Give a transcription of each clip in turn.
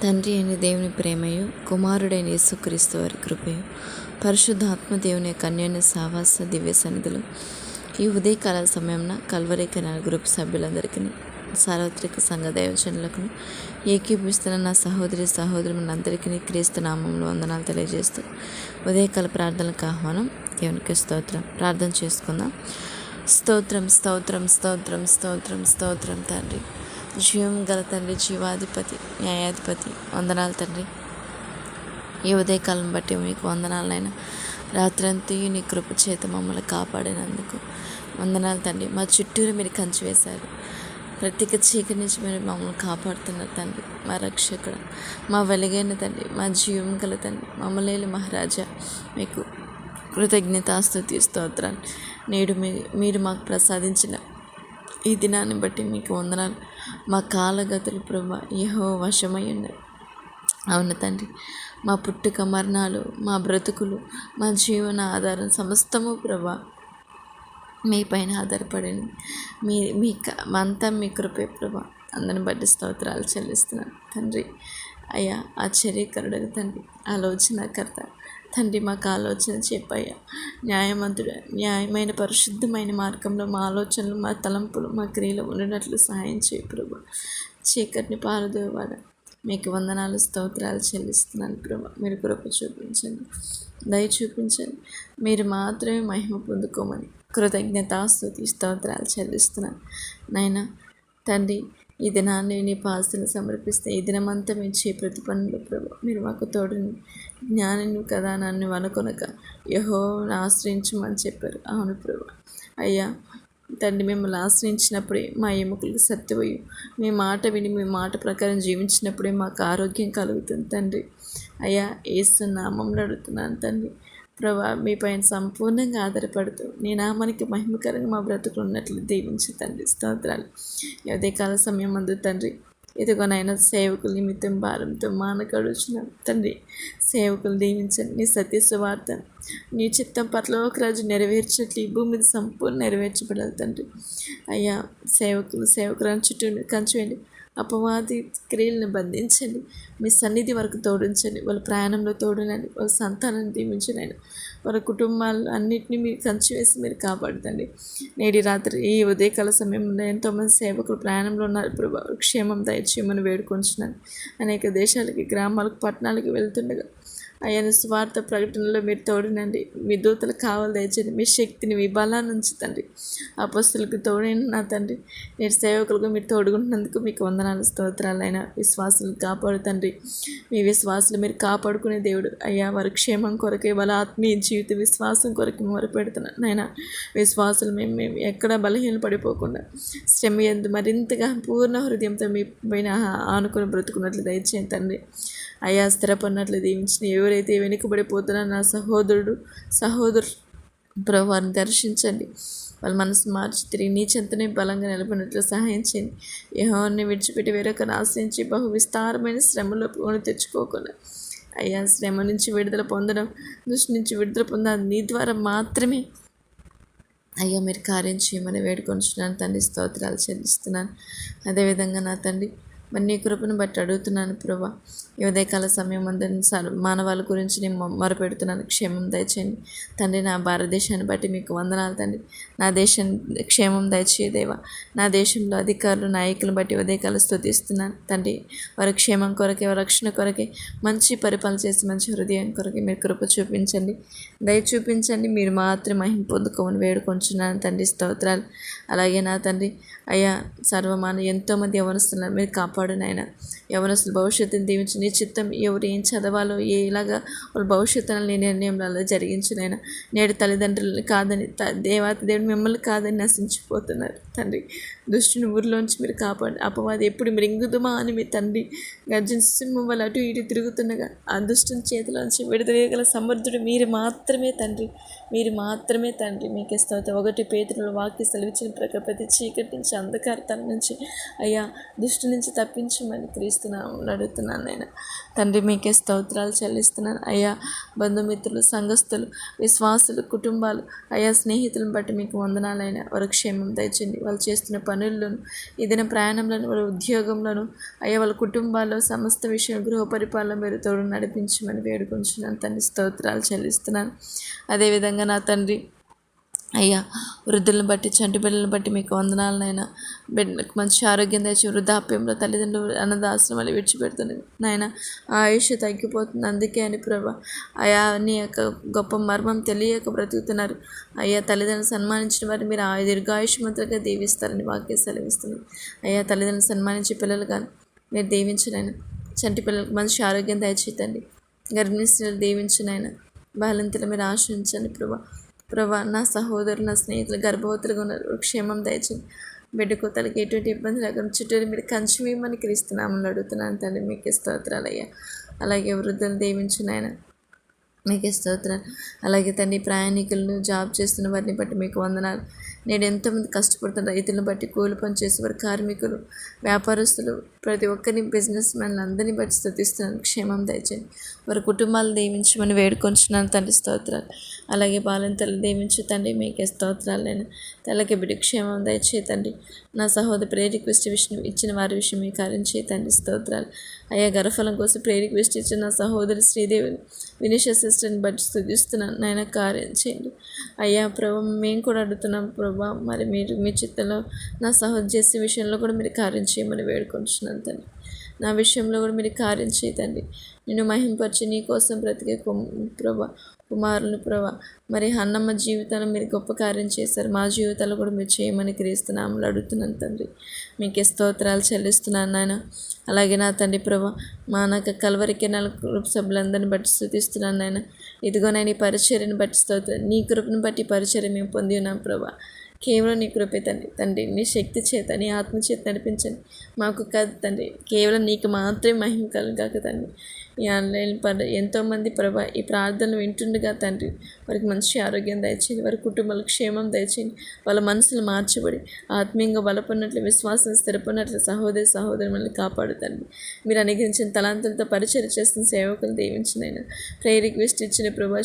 తండ్రి అయిన దేవుని ప్రేమయు, కుమారుడైన యేసుక్రీస్తు వారి కృపయు, పరిశుద్ధాత్మ దేవుని యొక్క అన్యోన్య సావాస దివ్య సన్నిధులు ఈ ఉదయకాల సమయంన కల్వరి కెనాల్ గ్రూప్ సభ్యులందరికీ, సార్వత్రిక సంఘ దైవజనులకు, ఏకీభవిస్తున్న నా సహోదరి సహోదరులందరికీ క్రీస్తు నామంలో వందనాలు తెలియజేస్తూ ఉదయకాల ప్రార్థనలకు ఆహ్వానం. దేవునికి స్తోత్రం. ప్రార్థన చేసుకుందాం. స్తోత్రం స్తోత్రం స్తోత్రం స్తోత్రం స్తోత్రం తండ్రి, జీవం గల తండ్రి, జీవాధిపతి, న్యాయాధిపతి, వందనాలు తండ్రి. ఈ ఉదయకాలం బట్టి మీకు వందనాలైనా, రాత్రంతా నీ కృప చేత మమ్మల్ని కాపాడినందుకు వందనాలు తండ్రి. మా చుట్టూరు మీరు కంచి వేశారు, ప్రత్యేక చీకటి నుంచి మీరు మమ్మల్ని కాపాడుతున్నారు తండ్రి. మా రక్షకుడు, మా వెలుగైన తండ్రి, మా జీవం గల తండ్రి, మమ్మల్ని మహారాజా, మీకు కృతజ్ఞతాస్తుతి స్తోత్రాలు. నేడు మీరు మాకు ప్రసాదించిన ఈ దినాన్ని బట్టి మీకు వందనాలు. మా కాలగతులు ప్రభా యెహోవా వశమై ఉన్నది. అవును తండ్రి, మా పుట్టుక మరణాలు, మా బ్రతుకులు, మా జీవన ఆధారం సమస్తము ప్రభా మీ పైన ఆధారపడింది. అంతా మీ కృపే ప్రభా. అందరిని బట్టి స్తోత్రాలు చెల్లిస్తున్నాను తండ్రి. అయ్యా ఆశ్చర్యకరుడు తండ్రి, ఆలోచనకర్త తండ్రి, మాకు ఆలోచన చెప్పయ్యా. న్యాయమైన పరిశుద్ధమైన మార్గంలో మా ఆలోచనలు, మా తలంపులు, మా క్రియలు ఉండినట్లు సహాయం చేయ ప్రభు. చీకటిని పారదేవాడ, మీకు వందనాలు స్తోత్రాలు చెల్లిస్తున్నాను ప్రభు. మీరు కృప చూపించండి, దయ చూపించండి. మీరు మాత్రమే మహిమ పొందుకోమని కృతజ్ఞతాస్తుతి స్తోత్రాలు చెల్లిస్తున్నాను నాయన తండ్రి. ఈ దినాన్ని నీ పాస్తులు సమర్పిస్తే ఈ దినమంతా మేము చే ప్రతి పనులు ప్రభు మీరు మాకు తోడుని, జ్ఞానిని కదా నన్ను అనుకొనక యెహోవాను ఆశ్రయించమని చెప్పారు. అవును ప్రభు. అయ్యా తండ్రి, మిమ్మల్ని ఆశ్రయించినప్పుడే మా ఎముకలకు సత్తువయ్యి, మీ మాట విని మీ మాట ప్రకారం జీవించినప్పుడే మాకు ఆరోగ్యం కలుగుతుంది తండ్రి. అయ్యా యేసు నామములో అడుగుతున్నాను తండ్రి ప్రభా, మీ పైన సంపూర్ణంగా ఆధారపడుతూ నీ నామానికి మహిమకరంగా మా బ్రతుకులు ఉన్నట్లు దీవించి తండ్రి స్తోత్రాలు. అదే కాల సమయం అందు తండ్రి, ఇదిగోనైనా సేవకుల నిమిత్తం భారంతో మానకడుచున్నాను తండ్రి. సేవకులు దీవించండి. నీ సత్య సువార్త, నీ చిత్తం పరలోక రాజు నెరవేర్చట్లు ఈ భూమి మీద సంపూర్ణ నెరవేర్చబడాలి తండ్రి. అయ్యా సేవకులను చుట్టూ కంచువేయండి. అపవాది క్రియలను బంధించండి. మీ సన్నిధి వరకు తోడించండి. వాళ్ళ ప్రయాణంలో తోడునండి. వాళ్ళ సంతానాన్ని దీవించండి. వాళ్ళ కుటుంబాలు అన్నింటినీ మీరు కంచి వేసి మీరు కాపాడుతండి. నేటి రాత్రి ఈ ఉదయకాల సమయంలో ఎంతోమంది సేవకులు ప్రయాణంలో ఉన్నారు ప్రభా. క్షేమం దయచేయమని వేడుకొంచున్నాను. అనేక దేశాలకి, గ్రామాలకు, పట్టణాలకు వెళ్తుండగా ఆయన స్వార్థ ప్రకటనలో మీరు తోడునండి. మీ దూతలకు కావాలి దయచేయండి. మీ శక్తిని, మీ బలాన్ని ఉంచుతండి. అపొస్తలులకు తోడైన నా తండ్రి, నేను సేవకులకు మీరు తోడుకుంటున్నందుకు మీకు వందనాలు స్తోత్రాలైనా. విశ్వాసులను కాపాడుతండి. మీ విశ్వాసులు మీరు కాపాడుకునే దేవుడు అయ్యా. వారి క్షేమం కొరకే, వాళ్ళ ఆత్మీయ జీవిత విశ్వాసం కొరకు మొరపెడుతున్నాను నాయన. విశ్వాసులు మేము ఎక్కడ బలహీన పడిపోకుండా శ్రమ ఎందు మరింతగా పూర్ణ హృదయంతో మీ పైన ఆనుకొని బ్రతుకున్నట్లు దయచేయండి తండ్రి. అయ్యా స్థిరపడినట్లు దీవించిన ఎవరైతే వెనుకబడిపోతున్నారో నా సహోదరు ప్రభు వారిని దర్శించండి. వాళ్ళ మనసు మార్చి తిరిగి నీ చెంతనే బలంగా నిలబడినట్లు సహాయం చేయండి. యెహోవాను విడిచిపెట్టి వేరొకరిని ఆశ్రయించి బహు విస్తారమైన శ్రమలో కొని తెచ్చుకోకుండా అయ్యా శ్రమ నుంచి విడుదల పొందడం, దృష్టి నుంచి విడుదల పొందడం నీ ద్వారా మాత్రమే అయ్యా మీరు కార్యం చేయమని వేడుకొంచున్నాను తండ్రి. స్తోత్రాలు చెల్లిస్తున్నాను. అదేవిధంగా నా తండ్రి, మరి నీ కృపను బట్టి అడుగుతున్నాను ప్రభా. ఈ ఉదయకాల సమయం అందరినీ మానవాళి గురించి నేను మొరపెడుతున్నాను. క్షేమం దయచేయండి తండ్రి. నా భారతదేశాన్ని బట్టి మీకు వందనాలు తండ్రి. నా దేశం క్షేమం దయచేయదేవా. నా దేశంలో అధికారులు, నాయకులను బట్టి ఉదయకాల స్తుతిస్తున్నాను తండ్రి. వారి క్షేమం కొరకే, వారి రక్షణ కొరకే, మంచి పరిపాలన చేసి మంచి హృదయం కొరకే మీరు కృప చూపించండి, దయ చూపించండి. మీరు మాత్రం మహిమ పొందుకోమని వేడుకొంచున్నాను తండ్రి. స్తోత్రాలు. అలాగే నా తండ్రి అయ్యా సర్వమాన ఎంతోమంది యవనస్తున్నారు, మీరు కాపాడు నాయన. యవనస్తుల భవిష్యత్తుని దీవించి నీ చిత్తం ఎవరు ఏం చదవాలో ఇలాగా వాళ్ళ భవిష్యత్తును నీ నిర్ణయంలో అలా జరిగించినైనా. నేడు తల్లిదండ్రులని కాదని దేవుడు మిమ్మల్ని కాదని నశించిపోతున్నారు తండ్రి. దుష్టుని ఊరిలోంచి మీరు కాపాడు. అపవాది ఎప్పుడు మృంగుదుమా అని మీ తండ్రి గర్జన సింహం వల్ల అటు ఇటు తిరుగుతుండగా ఆ దుష్టుని చేతిలోంచి విడుదలగల సమర్థుడు మీరు మాత్రమే తండ్రి. మీరు మాత్రమే తండ్రి. మీకే స్తోత్రం. 1 పేతురులో వాక్య సెలవిచ్చిన ప్రకారం ప్రతి చీకటి నుంచి, అంధకారతనం నుంచి అయ్యా దుష్టు నుంచి తప్పించమని క్రీస్తున్నాము అడుగుతున్నాను నాయన. తండ్రి మీకే స్తోత్రాలు చెల్లిస్తున్నాను అయ్యా. బంధుమిత్రులు, సంఘస్థులు, విశ్వాసులు, కుటుంబాలు, అయ్యా స్నేహితులను బట్టి మీకు వందనాలైనా. వారి క్షేమం దయచండి. వాళ్ళు చేస్తున్న పనుల్లోను, ఏదైనా ప్రయాణంలోను, వాళ్ళ ఉద్యోగంలోను, అయ్యా వాళ్ళ కుటుంబాల్లో సమస్త విషయం గృహ పరిపాలన మీరు తోడు నడిపించమని వేడుకొంచున్నాను తండ్రి. స్తోత్రాలు చెల్లిస్తున్నాను. అదేవిధంగా నా తండ్రి అయ్యా, వృద్ధులను బట్టి, చంటి బిడ్డలను బట్టి మీకు వందనాలనైనా. బిడ్డలకు మంచి ఆరోగ్యం తెచ్చి వృద్ధాప్యంలో తల్లిదండ్రులు అనాథాశ్రమాలు విడిచిపెడుతుంది నాయన. ఆ ఆయుష్ తగ్గిపోతుంది. అందుకే అని ప్రభా అయా నీ యొక్క గొప్ప మర్మం తెలియక బ్రతుకుతున్నారు. అయ్యా తల్లిదండ్రులు సన్మానించిన వారిని మీరు ఆ దీర్ఘాయుష్మంతులుగా దీవిస్తారని వాక్యం సెలవిస్తుంది. అయ్యా తల్లిదండ్రులు సన్మానించే పిల్లలు కానీ మీరు దీవించినైనా. చంటి పిల్లలకు మంచి ఆరోగ్యం దయచేతండి. గర్భిణీ స్త్రీలు దీవించినైనా. బాలింతలు మీరు ఆశ్రయించండి ప్రభా. నా సహోదరులు, నా స్నేహితులు గర్భవతులుగా ఉన్నారు. క్షేమం దయచేయండి. బిడ్డకు తలకి ఎటువంటి ఇబ్బంది లేకుండా చుట్టూ మీరు కంచిమని క్రీస్తున్నామని అడుగుతున్నాను తండ్రి. మీకే స్తోత్రాలయ్యా. అలాగే వృద్ధులు దీవించిన ఆయన మీకే స్తోత్రాలు. అలాగే తండ్రి ప్రయాణికులను, జాబ్ చేస్తున్న వారిని బట్టి మీకు వందనాలు. నేను ఎంతోమంది కష్టపడుతున్న రైతులను బట్టి, కూలి పని చేసేవారు, కార్మికులు, వ్యాపారస్తులు, ప్రతి ఒక్కరిని, బిజినెస్ మ్యాన్లు అందరినీ బట్టి స్తుతిస్తున్నాను. క్షేమం దయచేయండి. వారి కుటుంబాలు దీవించమని వేడుకొంచున్నాను తండ్రి. స్తోత్రాలు. అలాగే బాలింతలు దీవించు తండ్రి. మీకే స్తోత్రాలైనా. తలకి బిడ్డ క్షేమం దయచేతండి. నా సహోదరు ప్రేయర్ రిక్వెస్ట్ విషయం ఇచ్చిన వారి విషయం మీ కార్యం చేతండి. స్తోత్రాలు. అయ్యా గర్భఫలం కోసం ప్రేయర్ రిక్వెస్ట్ ఇచ్చిన నా సహోదరి శ్రీదేవిని, వినిష సిస్టర్ని బట్టి స్తుతిస్తున్నాను నాయన. కార్యం చేయండి అయ్యా. ప్రభు మేము కూడా అడుగుతున్నాం ప్రభా. మరి మీరు మీ చిత్తంలో నా సహోదరి చేసే విషయంలో కూడా మీరు కార్యం చేయమని వేడుకొంటున్నాను తండ్రి. నా విషయంలో కూడా మీరు కార్యం చేయతండి. నేను మహింపరిచి నీ కోసం బ్రతికే ప్రభా కుమారులు ప్రభా. మరి అన్నమ్మ జీవితాన్ని మీరు గొప్ప కార్యం చేశారు. మా జీవితాలు కూడా మీరు చేయమని క్రీస్తునామములో అడుగుతున్నాను తండ్రి. మీకే స్తోత్రాలు చెల్లిస్తున్నాను నాయన. అలాగే నా తండ్రి ప్రభా మా నాకు కల్వరికి గ్రూప్ సభ్యులందరిని బట్టి స్తుతిస్తున్నాను నాయన. ఇదిగో నేను ఈ పరిచర్యను బట్టి స్తోత్రం. నీ కృపను బట్టి పరిచర్య మేము పొంది ఉన్నాం ప్రభా. కేవలం నీ కృపే తండ్రి. నీ శక్తి చేత, నీ ఆత్మ చేత నడిపించండి. మాకు కాదు తండ్రి, కేవలం నీకు మాత్రమే మహిమ కలుగాక తండ్రి. ఈ ఆన్లైన్ ఎంతోమంది ప్రభా ఈ ప్రార్థనలు వింటుండగా తండ్రి వారికి మంచి ఆరోగ్యం దయచేయండి. వారి కుటుంబాలకు క్షేమం దయచేయండి. వాళ్ళ మనసులు మార్చబడి ఆత్మీయంగా బలపడినట్లు, విశ్వాసం స్థిరపడినట్లు సహోదరి మనల్ని కాపాడుతండి. మీరు అనుగ్రహించిన తలాంతులతో పరిచయం చేస్తున్న సేవకులు దీవించినైనా. ప్రేయర్ రిక్వెస్ట్ ఇచ్చిన ప్రభా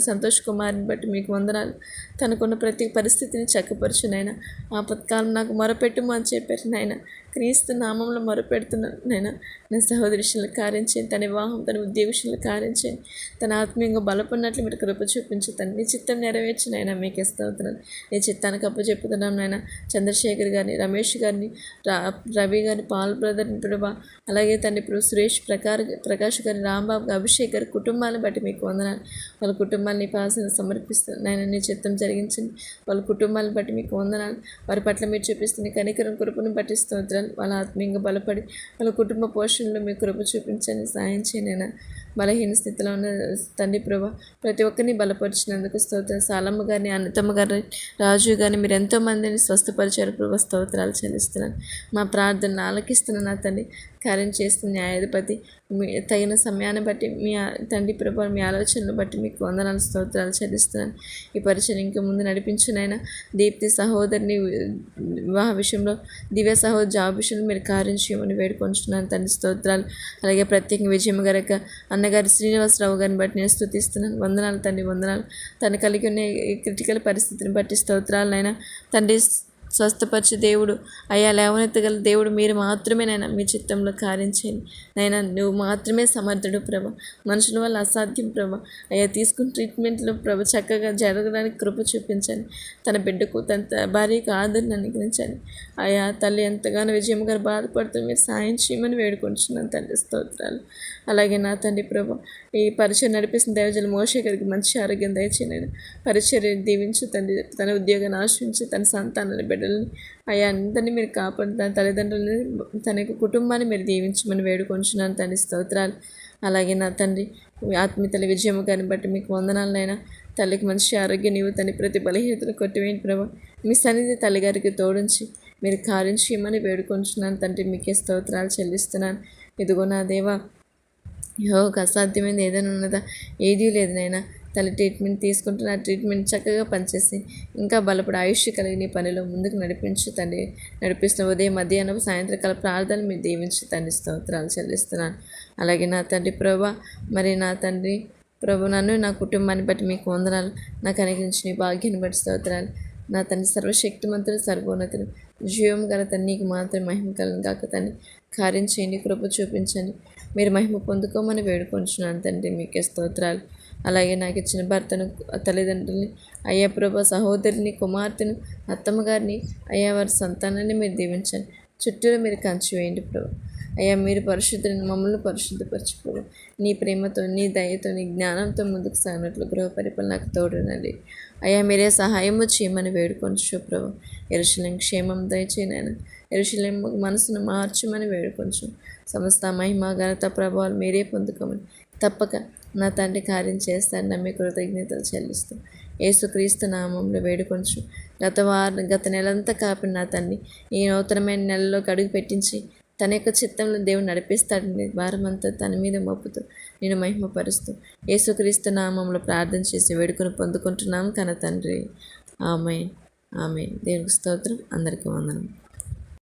సంతోష్ కుమార్ని బట్టి మీకు వందనాలు. తనకున్న ప్రతి పరిస్థితిని చక్కపరచునైనా. ఆపత్కాలం నాకు మొరపెట్టుము అని చెప్పారు నాయన. క్రీస్తు నామంలో మొరపెడుతున్నాను నైనా. నా సహోదరి విషయంలో కార్యం చేయండి. తన వివాహం, తన ఉద్యోగ విషయంలో కార్యం చేయండి. తన ఆత్మీయంగా బలపడినట్లు మీరు కృప చూపించుతాను. నీ చిత్తం నెరవేర్చినైనా మీకు ఇస్తావుతున్నాను. నీ చిత్తానికి అప్పచెప్పుతున్నాను నాయన. చంద్రశేఖర్ గారిని, రమేష్ గారిని, రవి గారిని, పాల్ బ్రదర్ని ప్రభా. అలాగే తండ్రి ఇప్పుడు సురేష్ ప్రకాష్ గారిని, రాంబాబు, అభిషేక్ గారి కుటుంబాన్ని బట్టి మీకు వందనాలు. వాళ్ళ కుటుంబాన్ని పాసన సమర్పిస్తాను నాయన. నీ చిత్తం జరిగించండి. వాళ్ళ కుటుంబాలను బట్టి మీకు వందనాలు. వారి పట్ల మీరు చూపిస్తున్న కనికరం, కృపను బట్టి స్తోత్రాలు. వాళ్ళ ఆత్మీయంగా బలపడి వాళ్ళ కుటుంబ పోషణలో మీ కృప చూపించండి. సాయం చేయనైనా. బలహీన స్థితిలో ఉన్న తండ్రి ప్రభా ప్రతి ఒక్కరిని బలపరిచినందుకు స్తోత్రాలు. సాలమ్మ గారిని, అన్నతమ్మ గారిని, రాజు గారిని మీరు ఎంతోమందిని స్వస్థపరిచారు ప్రభా. స్తోత్రాలు చెల్లిస్తున్నాను. మా ప్రార్థనలు ఆలకిస్తున్నాను నా తండ్రి. కార్యం చేస్తున్న న్యాయాధిపతి తగిన సమయాన్ని బట్టి మీ తండ్రి ప్రభా మీ ఆలోచనలు బట్టి మీకు వందనాలు, స్తోత్రాలు చెల్లిస్తున్నాను. ఈ పరిచయం ఇంకా ముందు నడిపించునైనా. దీప్తి సహోదరిని వివాహ విషయంలో, దివ్య సహోదరి జాబ్ విషయంలో మీరు కార్యం చేయమని వేడుకొంచున్నాను తండ్రి. స్తోత్రాలు. అలాగే ప్రత్యేకంగా విజయమ్మ గారి అన్నగారి శ్రీనివాసరావు గారిని బట్టి నేను స్తుతిస్తున్నాను. వందనాలు తండ్రి, వందనాలు. తను కలిగి ఉన్న ఈ క్రిటికల్ పరిస్థితిని బట్టి స్తోత్రాలనైనా. తండ్రి స్వస్థపరిచే దేవుడు, అయ్యా లేవనెత్తగల దేవుడు మీరు మాత్రమే నైనా. మీ చిత్తంలో కార్యం చేయండి నైనా. నువ్వు మాత్రమే సమర్థుడు ప్రభ. మనుషుల వల్ల అసాధ్యం ప్రభ. అయ్యా తీసుకున్న ట్రీట్మెంట్లో ప్రభ చక్కగా జరగడానికి కృప చూపించండి. తన బిడ్డకు, తన భార్యకు ఆదరణ అనుగ్రహించండి. అయ్యా తల్లి ఎంతగానో విజయమ్మ గారు బాధపడుతూ మీరు సాయం చేయమని వేడుకుంటున్నాను తండ్రి. స్తోత్రాలు. అలాగే నా తండ్రి ప్రభ ఈ పరిచయం నడిపిస్తున్న దైవజనులు మోషే గారికి మంచి ఆరోగ్యం దయచేయను. పరిచర్య దీవించు తండ్రి. తన ఉద్యోగాన్ని ఆశ్రయించి తన సంతానాన్ని, బిడ్డలని అయ్యా అందరినీ మీరు కాపాడు. తన తల్లిదండ్రులని, తన యొక్క కుటుంబాన్ని మీరు దీవించమని వేడుకొంచున్నాను తండ్రి. స్తోత్రాలు. అలాగే నా తండ్రి ఆత్మీయతల విజయమ్మ గారిని బట్టి మీకు వందనాలనైనా. తల్లికి మంచి ఆరోగ్యం నీవు తండ్రి. ప్రతి బలహీనతను కొట్టివేయండి ప్రభా. మీ సన్నిధి తల్లిగారికి తోడించి మీరు కార్యం చేయమని వేడుకొంచున్నాను తండ్రి. మీకే స్తోత్రాలు చెల్లిస్తున్నాను. ఇదిగో నా దేవా, యోగ అసాధ్యమైనది ఏదైనా ఉన్నదా? ఏదీ లేదు నైనా. తల్లి ట్రీట్మెంట్ తీసుకుంటున్న ఆ ట్రీట్మెంట్ చక్కగా పనిచేసి ఇంకా బలపడి ఆయుష్ కలిగి నీ పనిలో ముందుకు నడిపించు తండ్రి. నడిపిస్తున్న ఉదయం, మధ్యాహ్నం, సాయంత్రకాల ప్రార్థనలు మీరు దీవించి తండ్రి స్తోత్రాలు చెల్లిస్తున్నాను. అలాగే నా తండ్రి ప్రభా, మరి నా తండ్రి ప్రభు, నన్ను నా కుటుంబాన్ని బట్టి మీకు వందనాలు. నాకు అనుగ్రహించిన నీ భాగ్యాన్ని బట్టి స్తోత్రాలు. నా తండ్రి సర్వశక్తిమంతుడు, సర్వోన్నతుడు, జీవం గల తండ్రి, నీకు మాత్రం మహిమ కలను కాక తండ్రి. కార్యం చేయండి, కృప చూపించండి. మీరు మహిమ పొందుకోమని వేడుకొంచున్నాను తండ్రి, మీకే స్తోత్రాలు. అలాగే నాకు ఇచ్చిన భర్తను, తల్లిదండ్రుల్ని, అయ్యా ప్రభా, సహోదరిని, కుమార్తెను, అత్తమ్మగారిని, అయ్యా వారి సంతానాన్ని మీరు దీవించండి. చుట్టూరు మీరు కంచి వేయండి ప్రభు. అయ్యా మీరు పరిశుద్ధులను, మమ్మల్ని పరిశుద్ధపరచుకోవు. నీ ప్రేమతో, నీ దయతో, నీ జ్ఞానంతో ముందుకు సాగినట్లు గృహ పరిపాలన నాకు తోడునండి. అయ్యా మీరే సహాయము చేయమని వేడుకొంచు ప్రభు. యెరూషలేము క్షేమం దయచేయనైనా. యెరూషలేము మనసును మార్చమని వేడుకొంచు. సమస్త మహిమ, ఘనత, ప్రభావాలు మీరే పొందుకోమని తప్పక నా తండ్రి కార్యం చేస్తారని నమ్మి కృతజ్ఞతలు చెల్లిస్తూ యేసుక్రీస్తు నామంలో వేడుకొంచు. గత నెలంతా కాపిన నా తండ్రి ఈ నూతనమైన నెలలో అడుగు పెట్టించి తన యొక్క చిత్తంలో దేవుడు నడిపిస్తాడని భారమంతా తన మీద మోపుతూ నేను మహిమపరుస్తూ యేసుక్రీస్తు నామంలో ప్రార్థన చేసి వేడుకొని పొందుకుంటున్నాం కన తండ్రి. ఆమేన్, ఆమేన్. దేవునికి స్తోత్రం. అందరికీ వందనం.